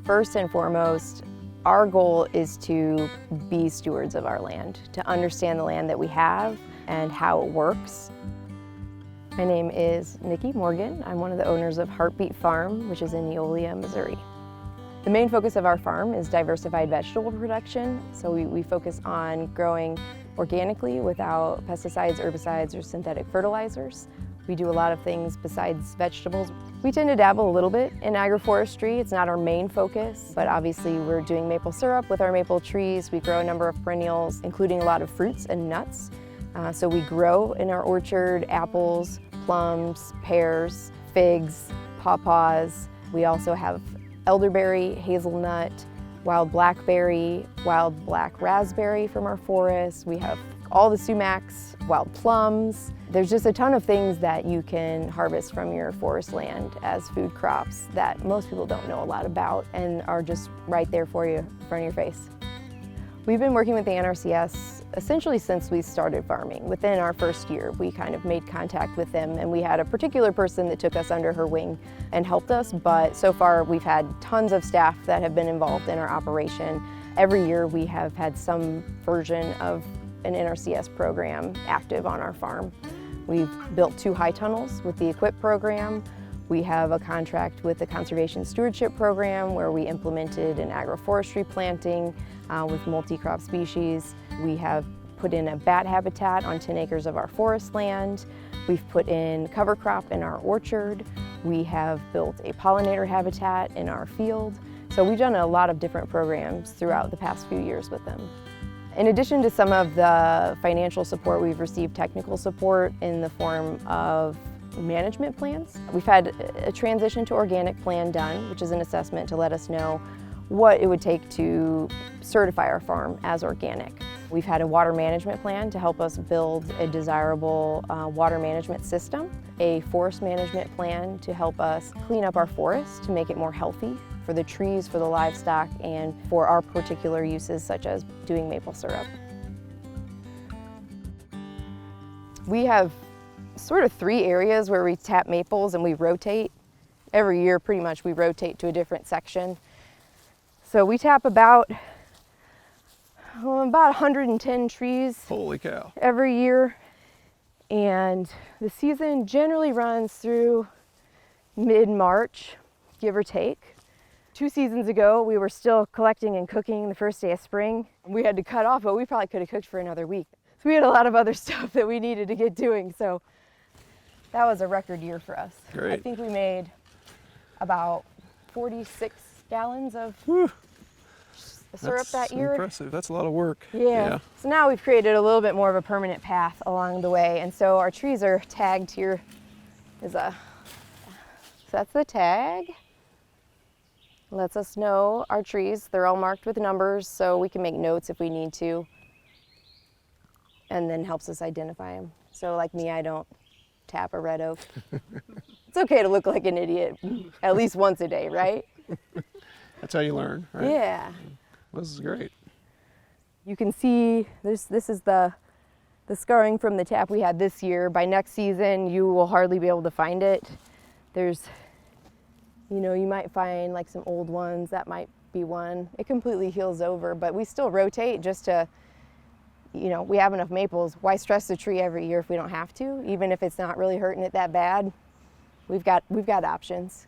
First and foremost, our goal is to be stewards of our land, to understand the land that we have and how it works. My name is Nikki Morgan. I'm one of the owners of Beet Farm, which is in Eolia, Missouri. The main focus of our farm is diversified vegetable production. So we focus on growing organically without pesticides, herbicides, or synthetic fertilizers. We do a lot of things besides vegetables. We tend to dabble a little bit in agroforestry. It's not our main focus, but obviously we're doing maple syrup with our maple trees. We grow a number of perennials, including a lot of fruits and nuts. So we grow in our orchard apples, plums, pears, figs, pawpaws. We also have elderberry, hazelnut, wild blackberry, wild black raspberry from our forest. We have all the sumacs, wild plums. There's just a ton of things that you can harvest from your forest land as food crops that most people don't know a lot about and are just right there for you in front of your face. We've been working with the NRCS essentially since we started farming. Within our first year, we kind of made contact with them, and we had a particular person that took us under her wing and helped us, but so far we've had tons of staff that have been involved in our operation. Every year we have had some version of an NRCS program active on our farm. We've built 2 high tunnels with the EQUIP program. We have a contract with the Conservation Stewardship Program where we implemented an agroforestry planting with multi-crop species. We have put in a bat habitat on 10 acres of our forest land. We've put in cover crop in our orchard. We have built a pollinator habitat in our field. So we've done a lot of different programs throughout the past few years with them. In addition to some of the financial support, we've received technical support in the form of management plans. We've had a transition to organic plan done, which is an assessment to let us know what it would take to certify our farm as organic. We've had a water management plan to help us build a desirable water management system, a forest management plan to help us clean up our forest to make it more healthy for the trees, for the livestock, and for our particular uses such as doing maple syrup. We have sort of 3 areas where we tap maples and we rotate. Every year pretty much we rotate to a different section. So we tap about 110 trees. Holy cow. Every year. And the season generally runs through mid-March, give or take. 2 seasons ago, we were still collecting and cooking the first day of spring. We had to cut off, but we probably could have cooked for another week. So we had a lot of other stuff that we needed to get doing. So that was a record year for us. Great. I think we made about 46 gallons of syrup that year. Impressive. That's a lot of work. Yeah. So now we've created a little bit more of a permanent path along the way. And so our trees are tagged here. So that's the tag. Lets us know our trees. They're all marked with numbers so we can make notes if we need to. And then helps us identify them. So like me, I don't tap a red oak. It's okay to look like an idiot at least once a day, right? That's how you learn, right? Yeah. Well, this is great. You can see this is the scarring from the tap we had this year. By next season, you will hardly be able to find it. There's, you might find like some old ones. That might be one. It completely heals over, but we still rotate just to, we have enough maples. Why stress the tree every year if we don't have to? Even if it's not really hurting it that bad, we've got options.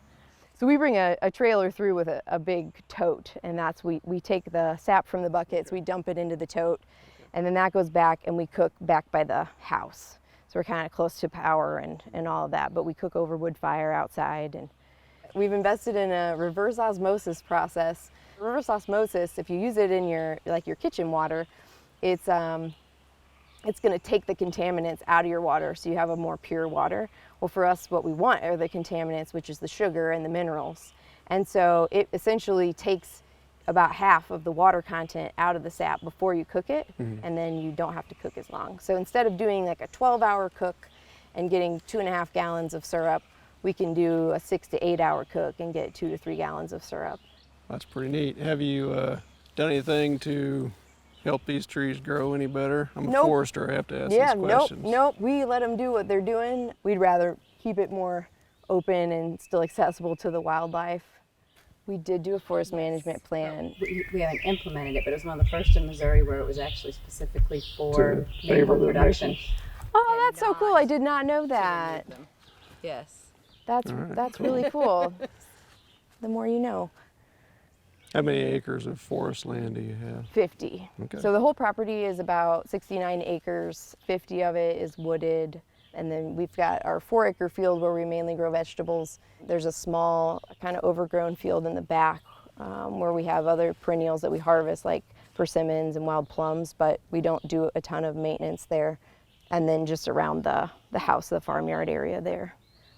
So we bring a trailer through with a big tote, and we take the sap from the buckets, we dump it into the tote, and then that goes back and we cook back by the house. So we're kind of close to power and all of that, but we cook over wood fire outside. And we've invested in a reverse osmosis process. Reverse osmosis, if you use it in your kitchen water, it's going to take the contaminants out of your water so you have a more pure water. Well, for us, what we want are the contaminants, which is the sugar and the minerals. And so it essentially takes about half of the water content out of the sap before you cook it, and then you don't have to cook as long. So instead of doing like a 12-hour cook and getting 2.5 gallons of syrup, we can do a 6 to 8 hour cook and get 2 to 3 gallons of syrup. That's pretty neat. Have you done anything to help these trees grow any better? I'm a forester, I have to ask these questions. Nope. We let them do what they're doing. We'd rather keep it more open and still accessible to the wildlife. We did do a forest management plan. We haven't implemented it, but it was one of the first in Missouri where it was actually specifically for maple production. Oh, that's so cool. I did not know that. Yes. That's really cool. The more you know. How many acres of forest land do you have? 50. Okay. So the whole property is about 69 acres. 50 of it is wooded. And then we've got our 4-acre field where we mainly grow vegetables. There's a small kind of overgrown field in the back where we have other perennials that we harvest like persimmons and wild plums, but we don't do a ton of maintenance there. And then just around the house, the farmyard area there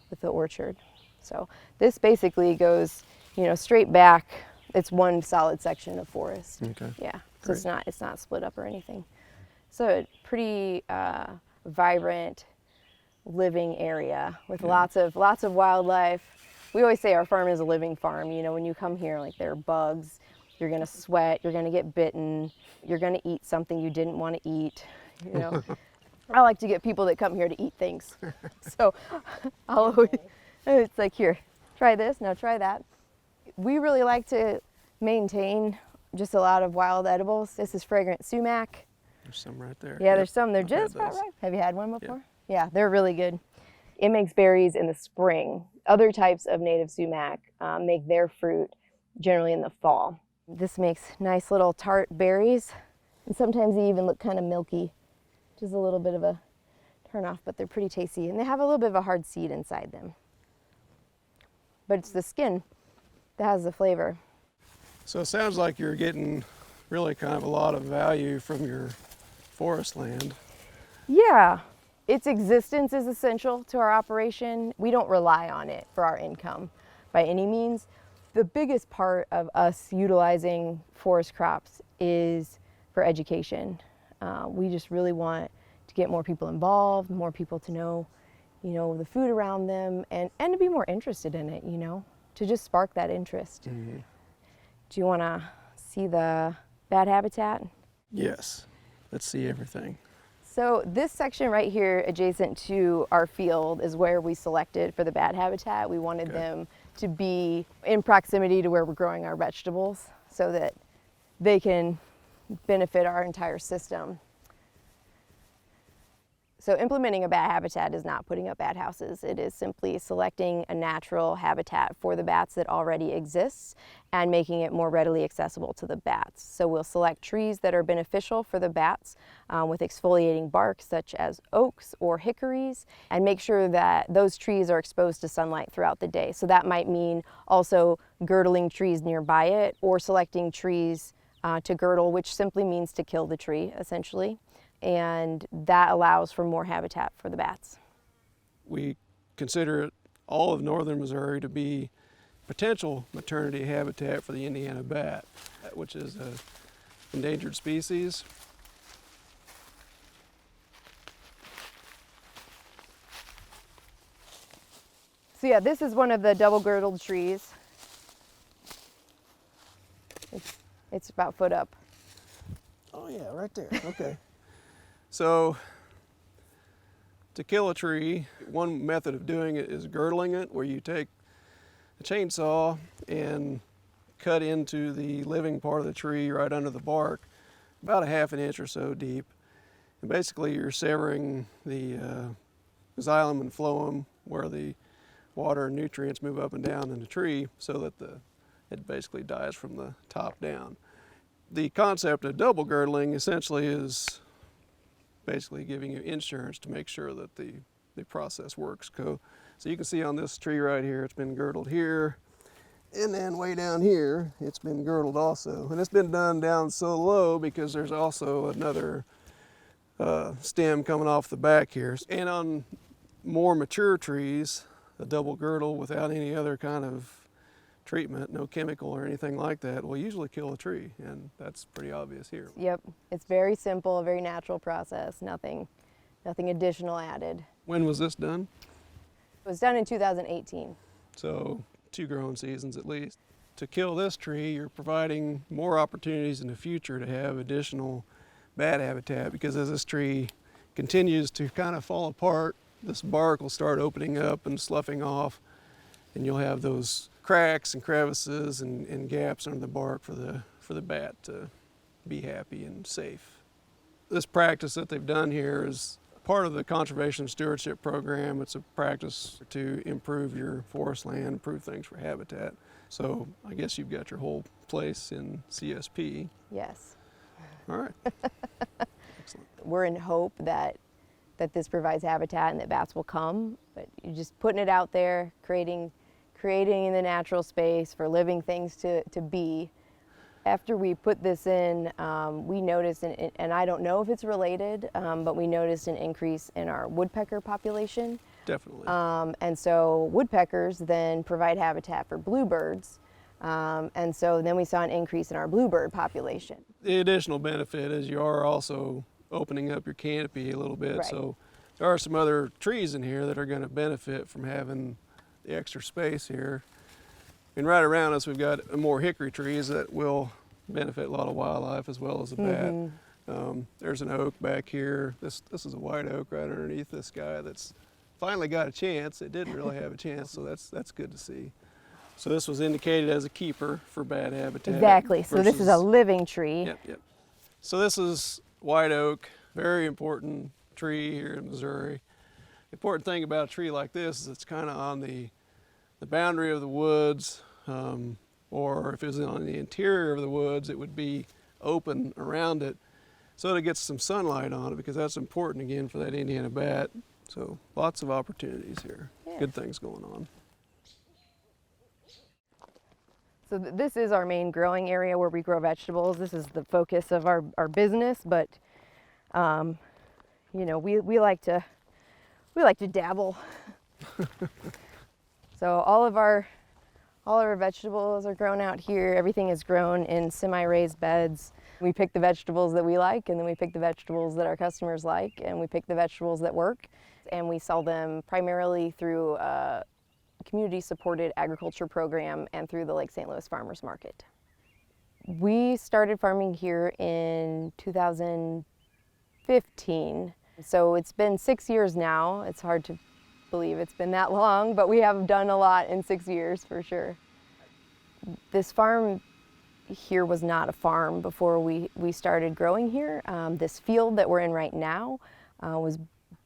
with the orchard. So this basically goes, straight back. It's one solid section of forest. Okay. Yeah. So it's not split up or anything. So a pretty vibrant living area with lots of wildlife. We always say our farm is a living farm. When you come here, like, there are bugs, you're gonna sweat, you're gonna get bitten, you're gonna eat something you didn't want to eat. I like to get people that come here to eat things. So I'll always, it's like, here, try this, now try that. We really like to maintain just a lot of wild edibles. This is fragrant sumac. There's some right there. Yeah, there's some. They're just about ripe. Have you had one before? Yeah, they're really good. It makes berries in the spring. Other types of native sumac make their fruit generally in the fall. This makes nice little tart berries, and sometimes they even look kind of milky, which is a little bit of a turnoff, but they're pretty tasty, and they have a little bit of a hard seed inside them. But it's the skin that has the flavor. So it sounds like you're getting really kind of a lot of value from your forest land. Yeah, its existence is essential to our operation. We don't rely on it for our income by any means. The biggest part of us utilizing forest crops is for education. We just really want to get more people involved, more people to know, the food around them, and to be more interested in it, to just spark that interest. Mm-hmm. Do you want to see the bat habitat? Yes, let's see everything. So this section right here adjacent to our field is where we selected for the bat habitat. We wanted them to be in proximity to where we're growing our vegetables so that they can benefit our entire system. So implementing a bat habitat is not putting up bat houses. It is simply selecting a natural habitat for the bats that already exists and making it more readily accessible to the bats. So we'll select trees that are beneficial for the bats with exfoliating bark such as oaks or hickories, and make sure that those trees are exposed to sunlight throughout the day. So that might mean also girdling trees nearby it, or selecting trees to girdle, which simply means to kill the tree essentially. And that allows for more habitat for the bats. We consider all of northern Missouri to be potential maternity habitat for the Indiana bat, which is an endangered species. So yeah, this is one of the double girdled trees. It's about a foot up. Oh yeah, right there, okay. So, to kill a tree, one method of doing it is girdling it, where you take a chainsaw and cut into the living part of the tree right under the bark, about a half an inch or so deep. And basically you're severing the xylem and phloem, where the water and nutrients move up and down in the tree, so that it basically dies from the top down. The concept of double girdling essentially is basically giving you insurance to make sure that the process works. So you can see on this tree right here, it's been girdled here, and then way down here, it's been girdled also. And it's been done down so low because there's also another stem coming off the back here. And on more mature trees, a double girdle without any other kind of treatment, no chemical or anything like that, will usually kill a tree, and that's pretty obvious here. Yep, it's very simple, a very natural process, nothing additional added. When was this done? It was done in 2018. So 2 growing seasons at least. To kill this tree, you're providing more opportunities in the future to have additional bat habitat, because as this tree continues to kind of fall apart, this bark will start opening up and sloughing off, and you'll have those cracks and crevices and gaps under the bark for the bat to be happy and safe. This practice that they've done here is part of the Conservation Stewardship Program. It's a practice to improve your forest land, improve things for habitat. So I guess you've got your whole place in CSP. Yes. All right. Excellent. We're in hope that this provides habitat and that bats will come, but you're just putting it out there, creating in the natural space for living things to be. After we put this in, we noticed, and I don't know if it's related, but we noticed an increase in our woodpecker population. Definitely. And so woodpeckers then provide habitat for bluebirds. And so then we saw an increase in our bluebird population. The additional benefit is you are also opening up your canopy a little bit. Right. So there are some other trees in here that are going to benefit from having the extra space here. And right around us, we've got more hickory trees that will benefit a lot of wildlife as well as the bat. There's an oak back here. This is a white oak right underneath this guy that's finally got a chance. It didn't really have a chance, so that's good to see. So this was indicated as a keeper for bat habitat. Exactly. So this is a living tree. Yep. So this is white oak, very important tree here in Missouri. The important thing about a tree like this is it's kind of on the boundary of the woods, or if it was on the interior of the woods, it would be open around it so that it gets some sunlight on it, because that's important again for that Indiana bat. So lots of opportunities here. Yeah. Good things going on. So this is our main growing area where we grow vegetables. This is the focus of our business, but you know, we like to dabble. So all of our vegetables are grown out here. Everything is grown in semi-raised beds. We pick the vegetables that we like, and then we pick the vegetables that our customers like, and we pick the vegetables that work, and we sell them primarily through a community-supported agriculture program and through the Lake St. Louis Farmers Market. We started farming here in 2015, so it's been 6 years now. It's hard to believe it's been that long, but we have done a lot in 6 years for sure. This farm here was not a farm before we started growing here. This field that we're in right now was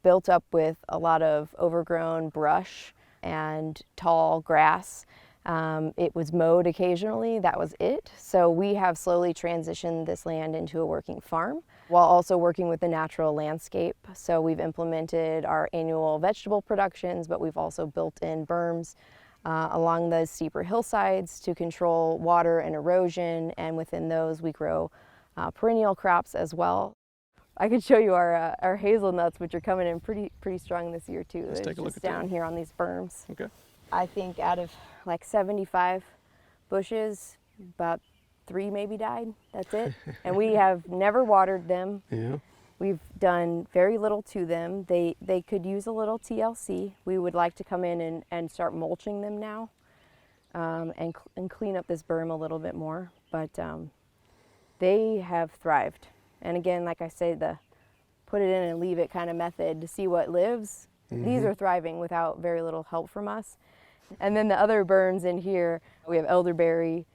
built up with a lot of overgrown brush and tall grass. It was mowed occasionally, that was it. So we have slowly transitioned this land into a working farm while also working with the natural landscape. So we've implemented our annual vegetable productions, but we've also built in berms along the steeper hillsides to control water and erosion, and within those we grow perennial crops as well. I could show you our hazelnuts, which are coming in pretty strong this year too. Let's take a look at down that. here on these berms. Okay. I think out of like 75 bushes, about 3 maybe died. That's it. And we have never watered them. Yeah. We've done very little to them. They could use a little TLC. We would like to come in and start mulching them now, and clean up this berm a little bit more. But they have thrived. And again, like I say, the put it in and leave it kind of method to see what lives. These are thriving without very little help from us. And then the other berms in here, we have elderberry,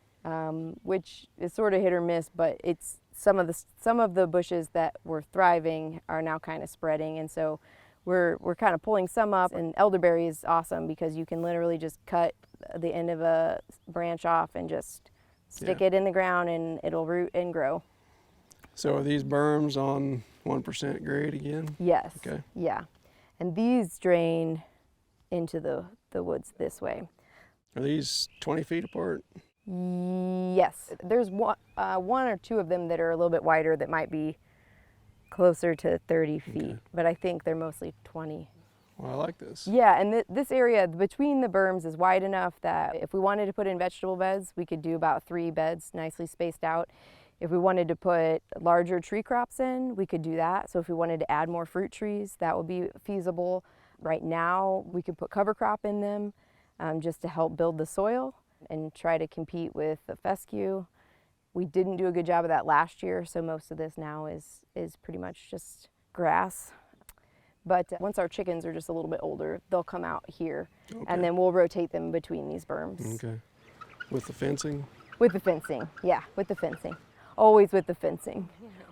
which is sort of hit or miss, but it's some of the bushes that were thriving are now kind of spreading, and so we're kind of pulling some up. And elderberry is awesome because you can literally just cut the end of a branch off and just stick it in the ground, and it'll root and grow. So are these berms on 1% grade again? Yes. Okay. Yeah, and these drain into the woods this way. Are these 20 feet apart? Yes, there's one or two of them that are a little bit wider that might be closer to 30 feet, but I think they're mostly 20. Well, I like this. Yeah, and this area between the berms is wide enough that if we wanted to put in vegetable beds, we could do about 3 beds nicely spaced out. If we wanted to put larger tree crops in, we could do that. So if we wanted to add more fruit trees, that would be feasible. Right now, we could put cover crop in them just to help build the soil and try to compete with the fescue. We didn't do a good job of that last year, so most of this now is pretty much just grass. But once our chickens are just a little bit older, they'll come out here, Okay. and then we'll rotate them between these berms. Okay. With the fencing? With the fencing, yeah, with the fencing. Always with the fencing.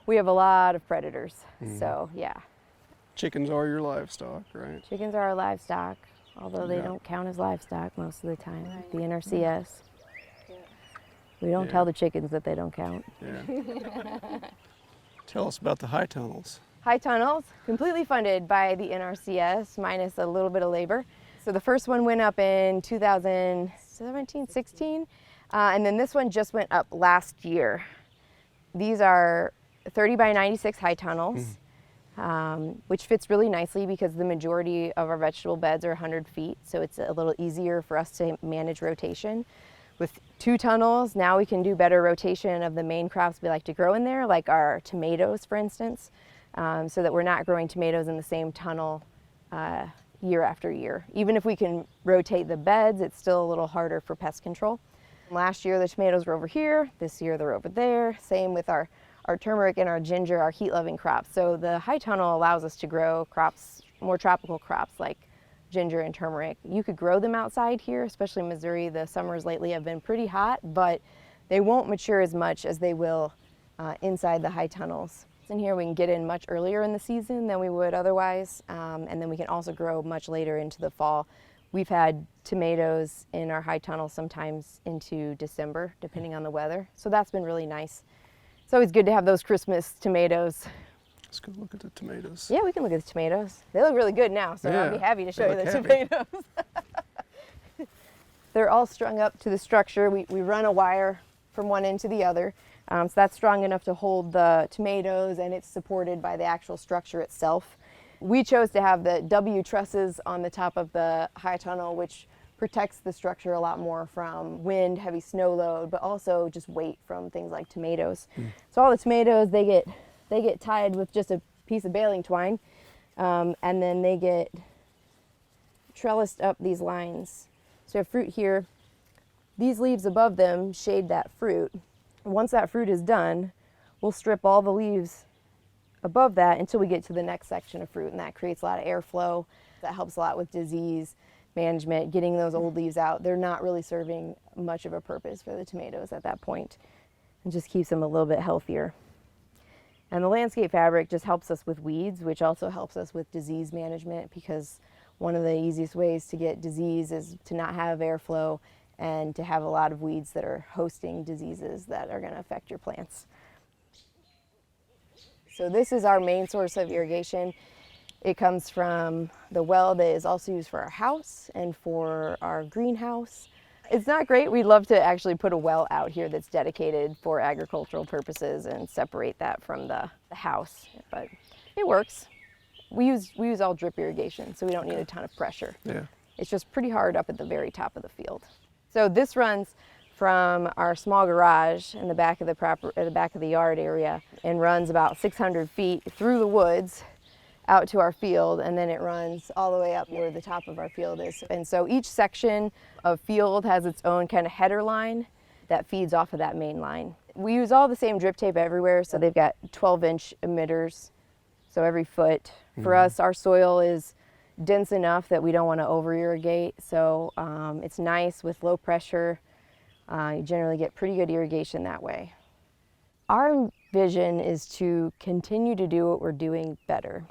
We have a lot of predators, so yeah. Chickens are your livestock, right? Chickens are our livestock, although they Yeah. don't count as livestock most of the time. The NRCS. We don't Yeah. tell the chickens that they don't count. Yeah. Tell us about the high tunnels. High tunnels, completely funded by the NRCS, minus a little bit of labor. So the first one went up in 2017, 16, and then this one just went up last year. These are 30 by 96 high tunnels, which fits really nicely because the majority of our vegetable beds are 100 feet, so it's a little easier for us to manage rotation. With 2 tunnels, now we can do better rotation of the main crops we like to grow in there, like our tomatoes, for instance, so that we're not growing tomatoes in the same tunnel year after year. Even if we can rotate the beds, it's still a little harder for pest control. Last year, the tomatoes were over here. This year, they're over there. Same with our turmeric and our ginger, our heat-loving crops. So the high tunnel allows us to grow crops, more tropical crops like ginger and turmeric. You could grow them outside here, especially in Missouri. The summers lately have been pretty hot, but they won't mature as much as they will inside the high tunnels. In here, we can get in much earlier in the season than we would otherwise, and then we can also grow much later into the fall. We've had tomatoes in our high tunnel sometimes into December, depending on the weather. So that's been really nice. It's always good to have those Christmas tomatoes. Let's go look at the tomatoes. Yeah, we can look at the tomatoes. They look really good now, so I'll Yeah, be happy to show they you the look happy. tomatoes. They're all strung up to the structure. We run a wire from one end to the other. So that's strong enough to hold the tomatoes, and it's supported by the actual structure itself. We chose to have the W trusses on the top of the high tunnel, which protects the structure a lot more from wind, heavy snow load, but also just weight from things like tomatoes. So all the tomatoes, they get tied with just a piece of baling twine, and then they get trellised up these lines. So you have fruit here. These leaves above them shade that fruit. Once that fruit is done, we'll strip all the leaves above that until we get to the next section of fruit, and that creates a lot of airflow. That helps a lot with disease management, getting those old leaves out. They're not really serving much of a purpose for the tomatoes at that point, and just keeps them a little bit healthier. And the landscape fabric just helps us with weeds, which also helps us with disease management, because one of the easiest ways to get disease is to not have airflow and to have a lot of weeds that are hosting diseases that are going to affect your plants. So this is our main source of irrigation. It comes from the well that is also used for our house and for our greenhouse. It's not great. We'd love to actually put a well out here that's dedicated for agricultural purposes and separate that from the house, but it works. We use all drip irrigation, so we don't need a ton of pressure. Yeah. It's just pretty hard up at the very top of the field. So this runs from our small garage in the back of the yard area, and runs about 600 feet through the woods out to our field, and then it runs all the way up where the top of our field is. And so each section of field has its own kind of header line that feeds off of that main line. We use all the same drip tape everywhere, so they've got 12-inch emitters, so every foot. For us, our soil is dense enough that we don't want to over-irrigate, so it's nice with low pressure. You generally get pretty good irrigation that way. Our vision is to continue to do what we're doing better.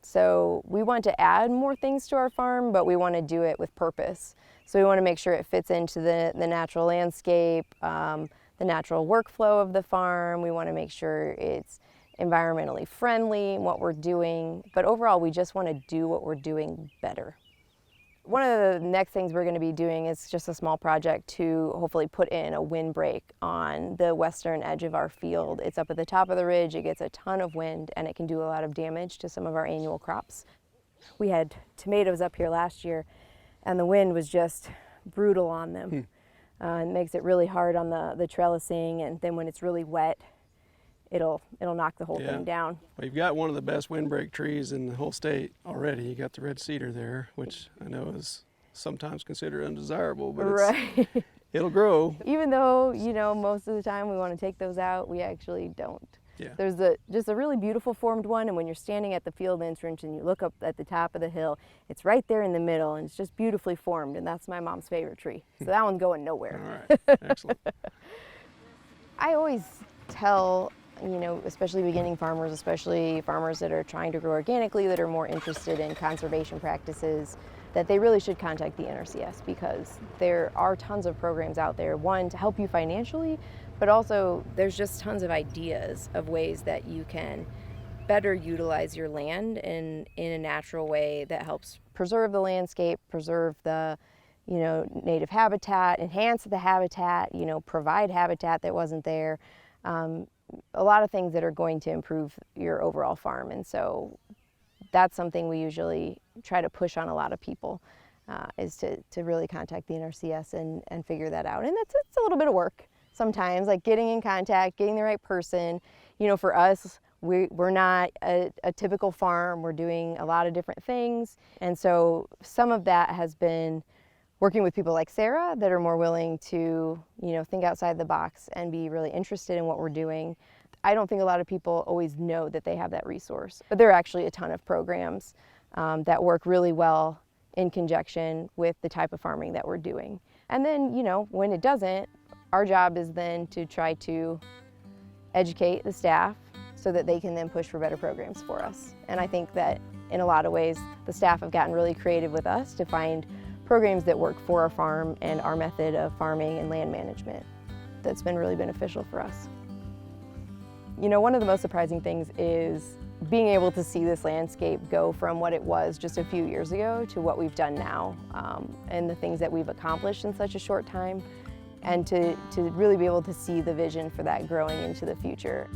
So we want to add more things to our farm, but we want to do it with purpose. So we want to make sure it fits into the natural landscape, the natural workflow of the farm. We want to make sure it's environmentally friendly in what we're doing, but overall we just want to do what we're doing better. One of the next things we're going to be doing is just a small project to hopefully put in a windbreak on the western edge of our field. It's up at the top of the ridge, it gets a ton of wind, and it can do a lot of damage to some of our annual crops. We had tomatoes up here last year, and the wind was just brutal on them. It makes it really hard on the trellising, and then when it's really wet, it'll knock the whole thing down. Well, you've got one of the best windbreak trees in the whole state already. You got the red cedar there, which I know is sometimes considered undesirable, but it'll grow. Even though, most of the time we want to take those out, we actually don't. Yeah. There's just a really beautiful formed one, and when you're standing at the field entrance and you look up at the top of the hill, it's right there in the middle, and it's just beautifully formed, and that's my mom's favorite tree. So that one's going nowhere. All right, excellent. I always tell, especially beginning farmers, especially farmers that are trying to grow organically, that are more interested in conservation practices, that they really should contact the NRCS, because there are tons of programs out there, one, to help you financially, but also there's just tons of ideas of ways that you can better utilize your land in a natural way that helps preserve the landscape, preserve the native habitat, enhance the habitat, provide habitat that wasn't there. A lot of things that are going to improve your overall farm. And so that's something we usually try to push on a lot of people, is to really contact the NRCS and figure that out. And it's a little bit of work sometimes, like getting in contact, getting the right person. For us, we're not a typical farm. We're doing a lot of different things. And so some of that has been working with people like Sarah that are more willing to, think outside the box and be really interested in what we're doing. I don't think a lot of people always know that they have that resource, but there are actually a ton of programs that work really well in conjunction with the type of farming that we're doing. And then, when it doesn't, our job is then to try to educate the staff so that they can then push for better programs for us. And I think that in a lot of ways, the staff have gotten really creative with us to find programs that work for our farm and our method of farming and land management that's been really beneficial for us. One of the most surprising things is being able to see this landscape go from what it was just a few years ago to what we've done now, and the things that we've accomplished in such a short time, and to really be able to see the vision for that growing into the future.